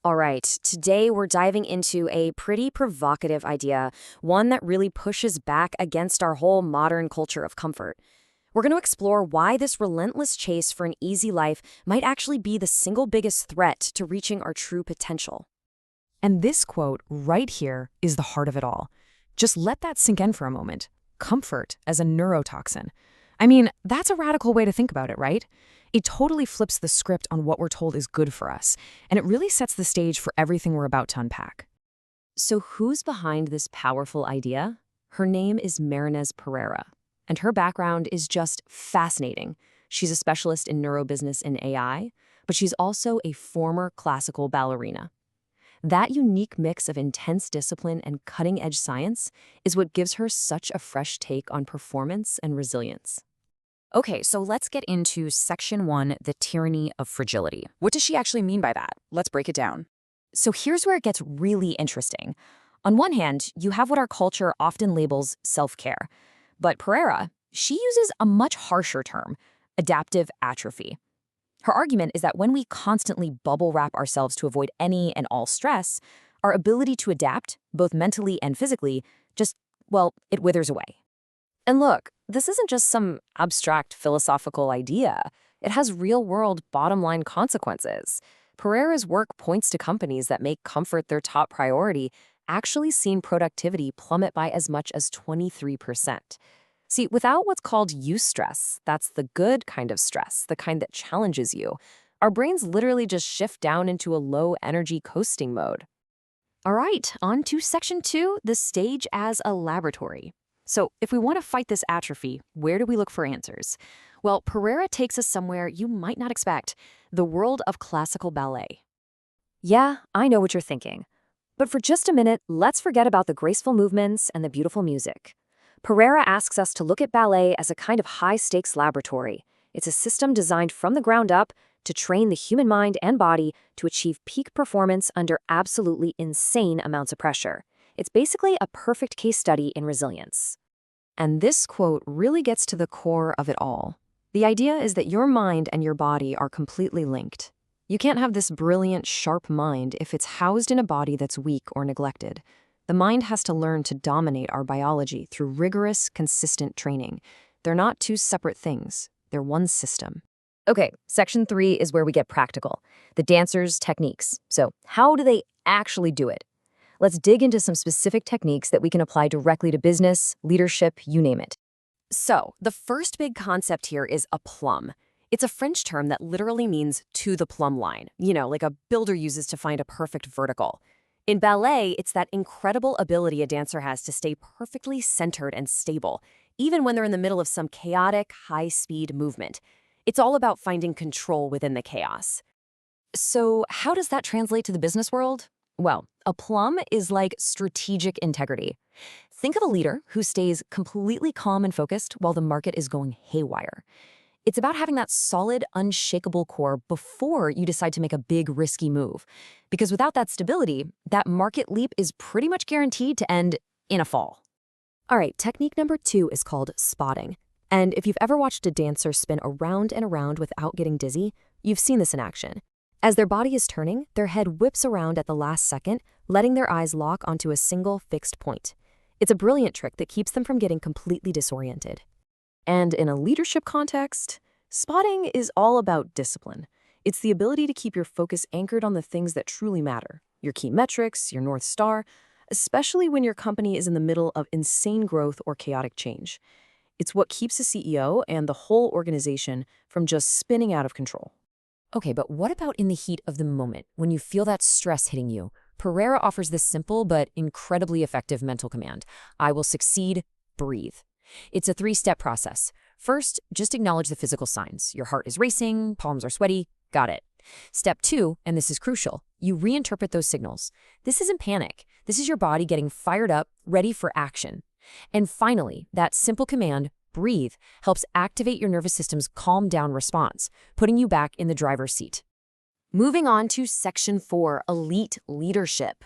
All right, today we're diving into a pretty provocative idea, one that really pushes back against our whole modern culture of comfort. We're going to explore why this relentless chase for an easy life might actually be the single biggest threat to reaching our true potential. And this quote right here is the heart of it all. Just let that sink in for a moment. Comfort as a neurotoxin. I mean, that's a radical way to think about it, right? It totally flips the script on what we're told is good for us, and it really sets the stage for everything we're about to unpack. So who's behind this powerful idea? Her name is Marynes Pereira, and her background is just fascinating. She's a specialist in neurobusiness and AI, but she's also a former classical ballerina. That unique mix of intense discipline and cutting-edge science is what gives her such a fresh take on performance and resilience. Okay, so let's get into Section 1, the tyranny of fragility. What does she actually mean by that? Let's break it down. So here's where it gets really interesting. On one hand, you have what our culture often labels self-care. But Pereira, she uses a much harsher term, adaptive atrophy. Her argument is that when we constantly bubble wrap ourselves to avoid any and all stress, our ability to adapt, both mentally and physically, it withers away. And look, this isn't just some abstract philosophical idea. It has real-world bottom-line consequences. Pereira's work points to companies that make comfort their top priority actually seen productivity plummet by as much as 23%. See, without what's called eustress, that's the good kind of stress, the kind that challenges you, our brains literally just shift down into a low-energy coasting mode. All right, on to Section 2, the stage as a laboratory. So if we want to fight this atrophy, where do we look for answers? Well, Pereira takes us somewhere you might not expect, the world of classical ballet. Yeah, I know what you're thinking. But for just a minute, let's forget about the graceful movements and the beautiful music. Pereira asks us to look at ballet as a kind of high-stakes laboratory. It's a system designed from the ground up to train the human mind and body to achieve peak performance under absolutely insane amounts of pressure. It's basically a perfect case study in resilience. And this quote really gets to the core of it all. The idea is that your mind and your body are completely linked. You can't have this brilliant, sharp mind if it's housed in a body that's weak or neglected. The mind has to learn to dominate our biology through rigorous, consistent training. They're not two separate things. They're one system. Okay, Section 3 is where we get practical. The dancer's techniques. So how do they actually do it? Let's dig into some specific techniques that we can apply directly to business, leadership, you name it. So, the first big concept here is a plumb. It's a French term that literally means to the plumb line, like a builder uses to find a perfect vertical. In ballet, it's that incredible ability a dancer has to stay perfectly centered and stable, even when they're in the middle of some chaotic, high-speed movement. It's all about finding control within the chaos. So, how does that translate to the business world? Well, a plumb is like strategic integrity. Think of a leader who stays completely calm and focused while the market is going haywire. It's about having that solid, unshakable core before you decide to make a big, risky move. Because without that stability, that market leap is pretty much guaranteed to end in a fall. All right, technique number 2 is called spotting. And if you've ever watched a dancer spin around and around without getting dizzy, you've seen this in action. As their body is turning, their head whips around at the last second, letting their eyes lock onto a single fixed point. It's a brilliant trick that keeps them from getting completely disoriented. And in a leadership context, spotting is all about discipline. It's the ability to keep your focus anchored on the things that truly matter, your key metrics, your North Star, especially when your company is in the middle of insane growth or chaotic change. It's what keeps a CEO and the whole organization from just spinning out of control. Okay, but what about in the heat of the moment, when you feel that stress hitting you? Pereira offers this simple but incredibly effective mental command. I will succeed, breathe. It's a 3-step process. First, just acknowledge the physical signs. Your heart is racing, palms are sweaty, got it. Step 2, and this is crucial, you reinterpret those signals. This isn't panic. This is your body getting fired up, ready for action. And finally, that simple command, breathe, helps activate your nervous system's calm down response, putting you back in the driver's seat. Moving on to Section 4, elite leadership.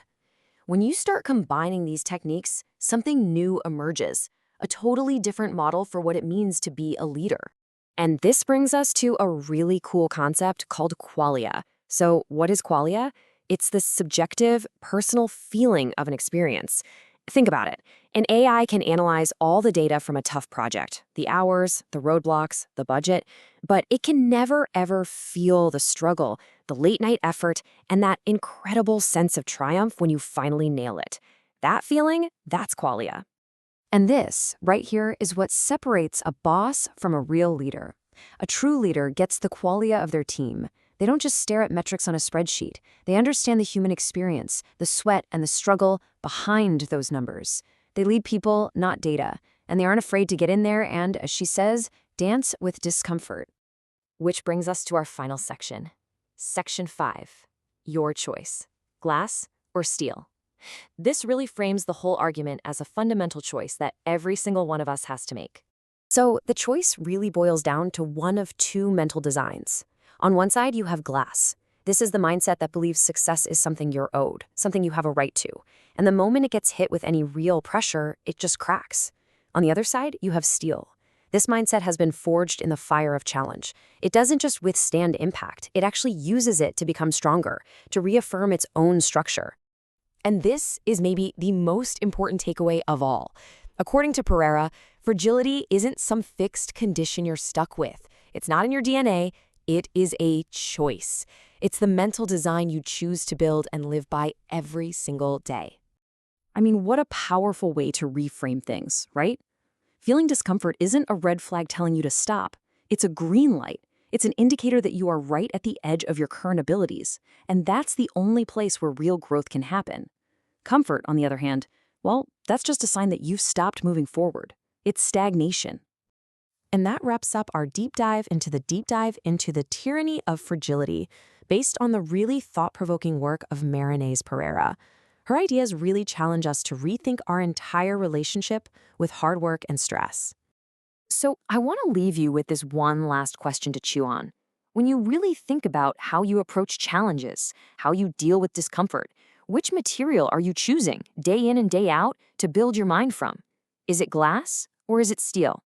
When you start combining these techniques, something new emerges, a totally different model for what it means to be a leader. And this brings us to a really cool concept called qualia. So what is qualia? It's the subjective, personal feeling of an experience. Think about it. An AI can analyze all the data from a tough project, the hours, the roadblocks, the budget, but it can never, ever feel the struggle, the late-night effort, and that incredible sense of triumph when you finally nail it. That feeling, that's qualia. And this, right here, is what separates a boss from a real leader. A true leader gets the qualia of their team. They don't just stare at metrics on a spreadsheet. They understand the human experience, the sweat and the struggle behind those numbers. They lead people, not data, and they aren't afraid to get in there and, as she says, dance with discomfort. Which brings us to our final section. Section 5. Your choice. Glass or steel? This really frames the whole argument as a fundamental choice that every single one of us has to make. So the choice really boils down to one of two mental designs. On one side, you have glass. This is the mindset that believes success is something you're owed, something you have a right to. And the moment it gets hit with any real pressure, it just cracks. On the other side, you have steel. This mindset has been forged in the fire of challenge. It doesn't just withstand impact, it actually uses it to become stronger, to reaffirm its own structure. And this is maybe the most important takeaway of all. According to Pereira, fragility isn't some fixed condition you're stuck with. It's not in your DNA. It is a choice. It's the mental design you choose to build and live by every single day. I mean, what a powerful way to reframe things, right? Feeling discomfort isn't a red flag telling you to stop. It's a green light. It's an indicator that you are right at the edge of your current abilities, and that's the only place where real growth can happen. Comfort, on the other hand, well, that's just a sign that you've stopped moving forward. It's stagnation. And that wraps up our deep dive into the tyranny of fragility, based on the really thought-provoking work of Marynes Pereira. Her ideas really challenge us to rethink our entire relationship with hard work and stress. So I want to leave you with this one last question to chew on. When you really think about how you approach challenges, how you deal with discomfort, which material are you choosing day in and day out to build your mind from? Is it glass or is it steel?